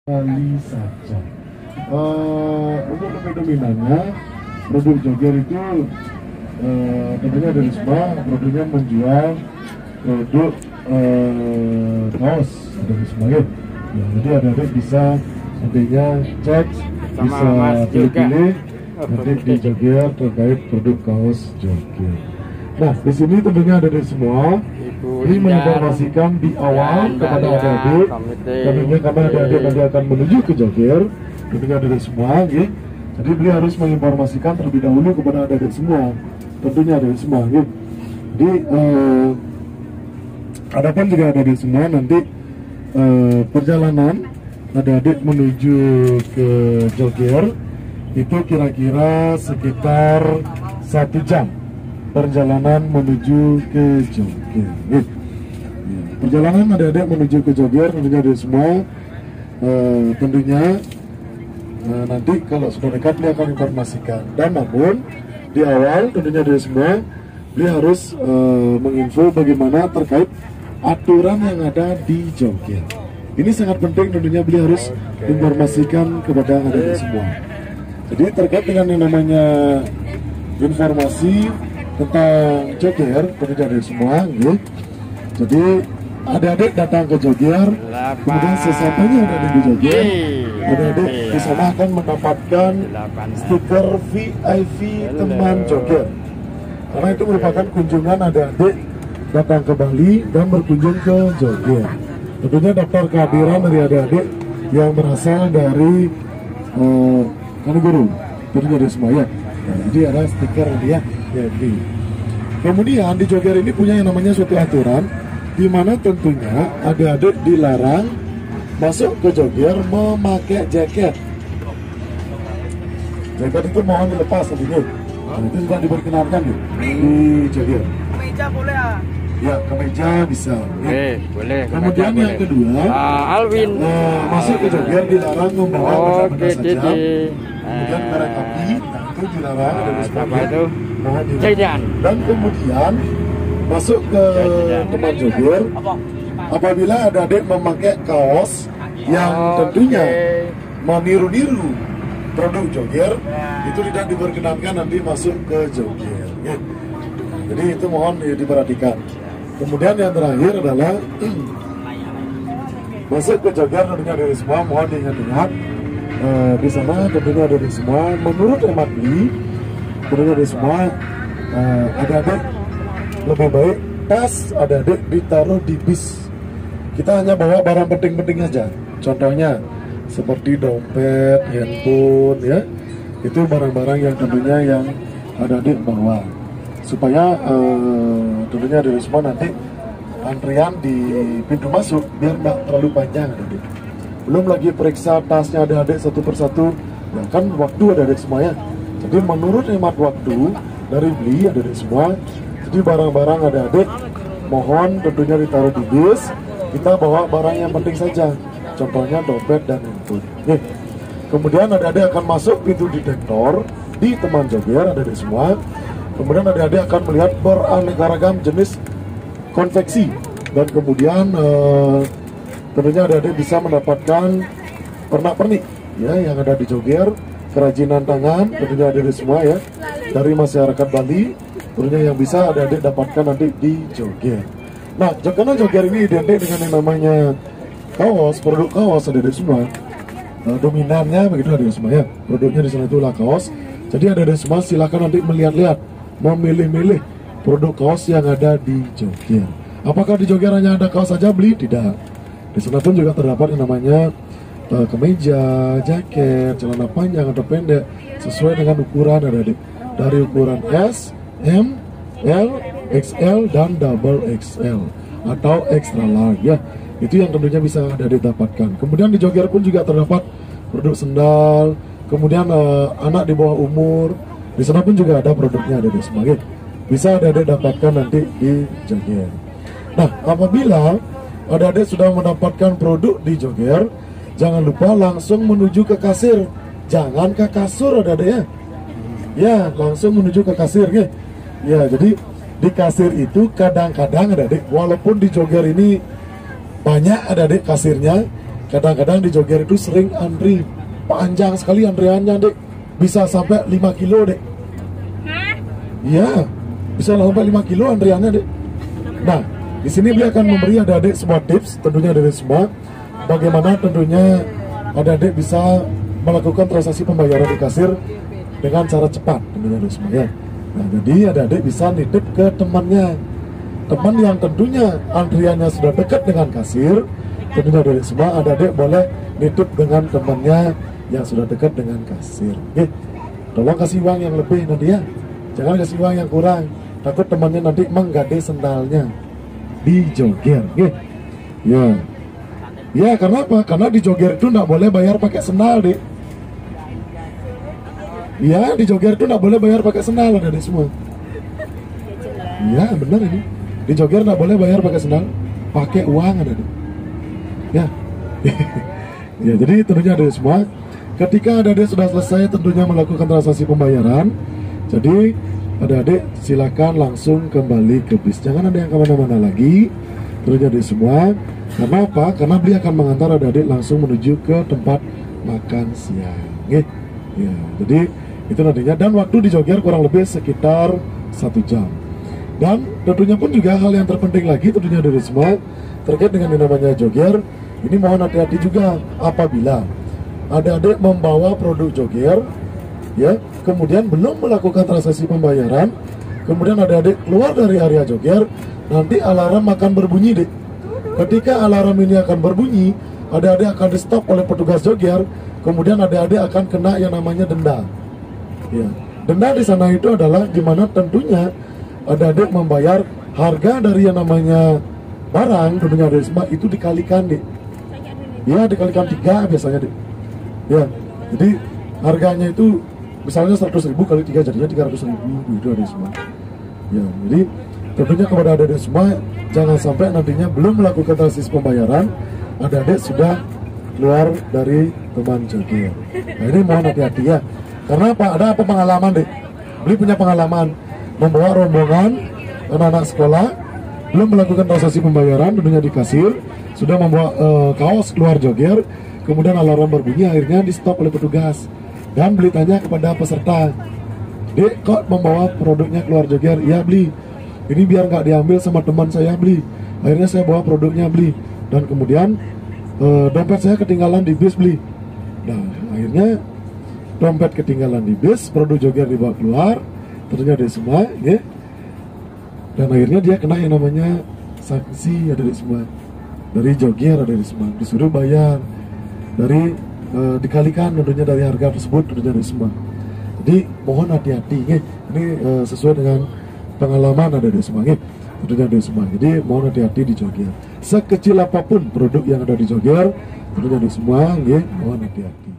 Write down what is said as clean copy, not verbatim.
kali saja. Untuk lebih dominannya produk Jogger itu tentunya dari semua produknya menjual produk kaos dari semua ya. Jadi adik-adik bisa nantinya cek, bisa pilih-pilih nanti di Jogger terkait produk kaos Jogger. Nah, di sini tentunya ada dari semua. Ini menginformasikan di awal kepada adik-adik, tentunya karena adik-adik nanti akan menuju ke Jogger, tentunya adik-adik semua, ya. Jadi beliau harus menginformasikan terlebih dahulu kepada adik-adik semua, tentunya adik-adik semua, ya. Jadi adapun juga adik-adik semua nanti perjalanan adik-adik menuju ke Jogger itu kira-kira sekitar 1 jam. Perjalanan menuju ke Jogger. Perjalanan adik-adik menuju ke Jogger tentunya ada semua. Tentunya nanti kalau sudah dekat dia akan informasikan. Dan namun di awal tentunya ada semua dia harus menginfo bagaimana terkait aturan yang ada di Jogger. Ini sangat penting tentunya beliau harus informasikan kepada adik-adik semua. Jadi terkait dengan yang namanya informasi tentang Jogger tentunya ada semua, ya. Jadi adik-adik datang ke Jogger, kemudian sesampainya adik-adik di Jogger, adik-adik di sana akan mendapatkan stiker VIP teman Jogger. Karena itu merupakan kunjungan adik-adik datang ke Bali dan berkunjung ke Jogger. Tentunya daftar kehadiran dari adik-adik yang berasal dari Kanigoro, tentunya ada semua ya. Nah, jadi ada stiker dia. Jadi, kemudian di Jogger ini punya yang namanya suatu aturan di mana tentunya adik-adik dilarang masuk ke Jogger memakai jaket. Jaket itu mohon dilepas tentunya. Nah, itu sudah diperkenalkan ya, di Jogger. Kemeja boleh ya? Ya, kemeja bisa. Ya. Boleh. Kemudian yang kedua, Alwin masuk ke Jogger dilarang membawa benda saja. Didi. Kemudian korek api, itu dilarang dari Apa itu? sebagian. Jajan. Dan kemudian masuk ke tempat Jogger apabila ada adik memakai kaos yang tentunya meniru-niru produk Jogger, itu tidak diperkenankan nanti masuk ke Jogger, ya. Jadi itu mohon diperhatikan. Kemudian yang terakhir adalah masuk ke Jogger tentunya dari semua mohon diingat-ingat. Di sana tentunya dari semua menurut hemat beli tentunya dari semua adik-adik lebih baik tas adik-adik ditaruh di bis. Kita hanya bawa barang penting-penting aja, contohnya seperti dompet, handphone, ya. Itu barang-barang yang tentunya yang adik-adik bawa supaya tentunya dari semua nanti antrian di pintu masuk biar nggak terlalu panjang adik-adik. Belum lagi periksa tasnya adik-adik satu persatu, ya kan waktu adik-adik semuanya. Jadi menurut hemat waktu dari beli adik-adik semua, jadi barang-barang adik-adik mohon tentunya ditaruh di bis. Kita bawa barang yang penting saja, contohnya dompet dan handphone. Nih. Kemudian adik-adik akan masuk pintu detektor di teman Jogger adik-adik semua. Kemudian adik-adik akan melihat beraneka ragam jenis konveksi dan kemudian tentunya adik-adik bisa mendapatkan pernak-pernik ya yang ada di Jogger, kerajinan tangan tentunya adik-adik semua ya dari masyarakat Bali, tentunya yang bisa adik-adik dapatkan nanti di Jogger. Nah, karena Jogger ini identik dengan yang namanya kaos, produk kaos adik-adik semua. Dominannya begitu adik-adik semua ya. Produknya di sana itulah kaos. Jadi adik-adik semua silakan nanti melihat-lihat, memilih-milih produk kaos yang ada di Jogger. Apakah di Jogger hanya ada kaos saja beli? Tidak. Di sana pun juga terdapat yang namanya kemeja, jaket, celana panjang atau pendek sesuai dengan ukuran adik-adik. Dari ukuran S, M, L, XL dan double XL atau extra large ya. Itu yang tentunya bisa adik-adik dapatkan. Kemudian di Jogger pun juga terdapat produk sendal, kemudian anak di bawah umur. Di sana pun juga ada produknya adik-adik semua. Bisa adik-adik dapatkan nanti di Jogger. Nah, apabila adik-adik sudah mendapatkan produk di Jogger, jangan lupa langsung menuju ke kasir. Jangan ke kasur adik-adik ya. Ya, langsung menuju ke kasir ya. Ya, jadi di kasir itu kadang-kadang adik-adik, walaupun di Jogger ini banyak adik-adik kasirnya, kadang-kadang di Jogger itu sering antri, panjang sekali antriannya dek, bisa sampai 5 kilo dek. Iya, bisa sampai 5 kilo antriannya dek. Nah, di sini dia akan memberi adik-adik semua tips, tentunya dari semua, bagaimana tentunya adik-adik bisa melakukan transaksi pembayaran di kasir dengan cara cepat, tentunya dari semua ya. Nah, jadi adik-adik bisa nitip ke temannya, teman yang tentunya antriannya sudah dekat dengan kasir, tentunya dari semua adik-adik boleh nitip dengan temannya yang sudah dekat dengan kasir. Oke, tolong kasih uang yang lebih nanti ya, jangan kasih uang yang kurang, takut temannya nanti menggade sendalnya di Jogger. Oke, ya, ya karena apa? Karena di Jogger itu nggak boleh bayar pakai sendal deh. Ya, di Jogger itu nggak boleh bayar pakai sendal adik-adik semua. Ya benar ini. Di Jogger nggak boleh bayar pakai sendal, pakai uang adik-adik. Ya, ya jadi tentunya adik semua, ketika adik-adik sudah selesai tentunya melakukan transaksi pembayaran, jadi adik-adik silakan langsung kembali ke bis, jangan ada yang kemana-mana lagi, tentunya adik semua. Karena apa? Karena beliau akan mengantar adik-adik langsung menuju ke tempat makan siang. Ya, jadi itu nantinya, dan waktu di Jogger kurang lebih sekitar 1 jam. Dan tentunya pun juga hal yang terpenting lagi tentunya dari semua terkait dengan yang namanya Jogger, ini mohon hati-hati juga apabila adik-adik membawa produk Jogger ya, kemudian belum melakukan transaksi pembayaran, kemudian adik-adik keluar dari area Jogger, nanti alarm akan berbunyi deh. Ketika alarm ini akan berbunyi, adik-adik akan di stop oleh petugas Jogger, kemudian adik-adik akan kena yang namanya denda. Ya, denda di sana itu adalah dimana tentunya adik-adik membayar harga dari yang namanya barang, tentunya dari semua itu dikalikan deh. Ya, dikalikan 3 biasanya deh. Ya, jadi harganya itu misalnya 100.000 kali 3 jadinya 300.000 itu ada semua. Ya, jadi tentunya kepada adik-adik semua jangan sampai nantinya belum melakukan transaksi pembayaran, adik-adik sudah keluar dari teman Jogger. Nah, ini mohon hati-hati ya. Karena apa? Ada apa pengalaman deh. Beli punya pengalaman membawa rombongan anak-anak sekolah, belum melakukan transaksi pembayaran, tentunya di kasir, sudah membawa kaos keluar Jogger, kemudian alarm berbunyi, akhirnya di stop oleh petugas. Dan beli tanya kepada peserta, "Dek, kok membawa produknya keluar Jogger?" "Ya beli, ini biar nggak diambil sama teman saya beli." Akhirnya saya bawa produknya beli, dan kemudian dompet saya ketinggalan di bis beli. Nah, akhirnya dompet ketinggalan di bis, produk Jogger dibawa keluar, tentunya ada semua, ya. Dan akhirnya dia kena yang namanya sanksi, ada di semua dari Jogger, ada di semua disuruh bayar dari dikalikan tentunya dari harga tersebut, tentunya ada semua. Jadi mohon hati-hati, ya. Ini sesuai dengan pengalaman ada di semua, ya. Tentunya ada semua. Jadi mohon hati-hati di Jogger. Sekecil apapun produk yang ada di Jogger, tentunya ada semua, ya. Mohon hati-hati.